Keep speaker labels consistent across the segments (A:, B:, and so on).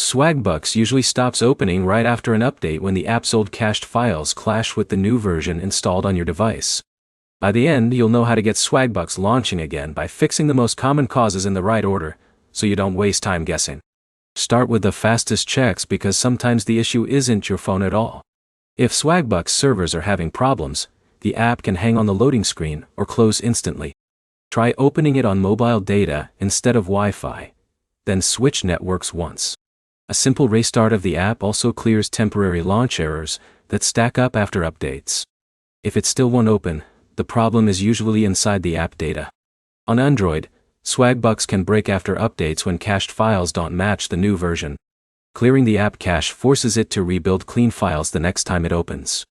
A: Swagbucks usually stops opening right after an update when the app's old cached files clash with the new version installed on your device. By the end, you'll know how to get Swagbucks launching again by fixing the most common causes in the right order, so you don't waste time guessing. Start with the fastest checks because sometimes the issue isn't your phone at all. If Swagbucks servers are having problems, the app can hang on the loading screen or close instantly. Try opening it on mobile data instead of Wi-Fi. Then switch networks once. A simple restart of the app also clears temporary launch errors that stack up after updates. If it still won't open, the problem is usually inside the app data. On Android, Swagbucks can break after updates when cached files don't match the new version. Clearing the app cache forces it to rebuild clean files the next time it opens.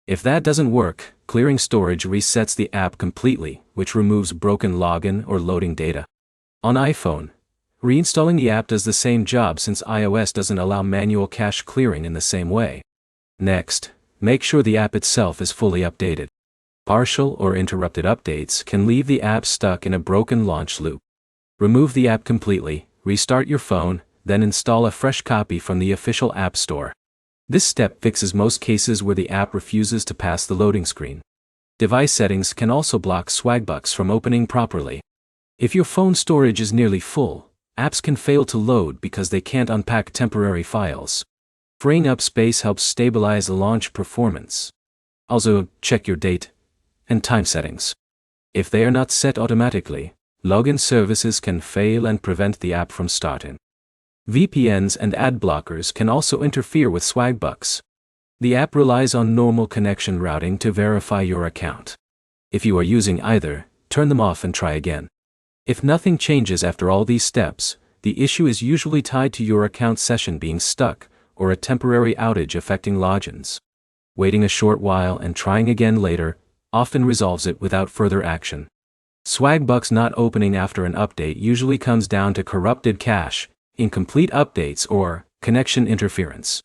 A: If that doesn't work, clearing storage resets the app completely, which removes broken login or loading data. On iPhone, reinstalling the app does the same job since iOS doesn't allow manual cache clearing in the same way. Next, make sure the app itself is fully updated. Partial or interrupted updates can leave the app stuck in a broken launch loop. Remove the app completely, restart your phone, then install a fresh copy from the official App Store. This step fixes most cases where the app refuses to pass the loading screen. Device settings can also block Swagbucks from opening properly. If your phone storage is nearly full, apps can fail to load because they can't unpack temporary files. Freeing up space helps stabilize the launch performance. Also, check your date and time settings. If they are not set automatically, login services can fail and prevent the app from starting. VPNs and ad blockers can also interfere with Swagbucks. The app relies on normal connection routing to verify your account. If you are using either, turn them off and try again. If nothing changes after all these steps, the issue is usually tied to your account session being stuck or a temporary outage affecting logins. Waiting a short while and trying again later often resolves it without further action. Swagbucks not opening after an update usually comes down to corrupted cache, incomplete updates, or connection interference.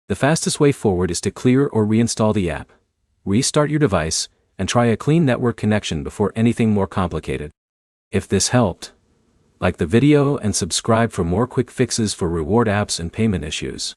A: The fastest way forward is to clear or reinstall the app, restart your device, and try a clean network connection before anything more complicated. If this helped, like the video and subscribe for more quick fixes for reward apps and payment issues.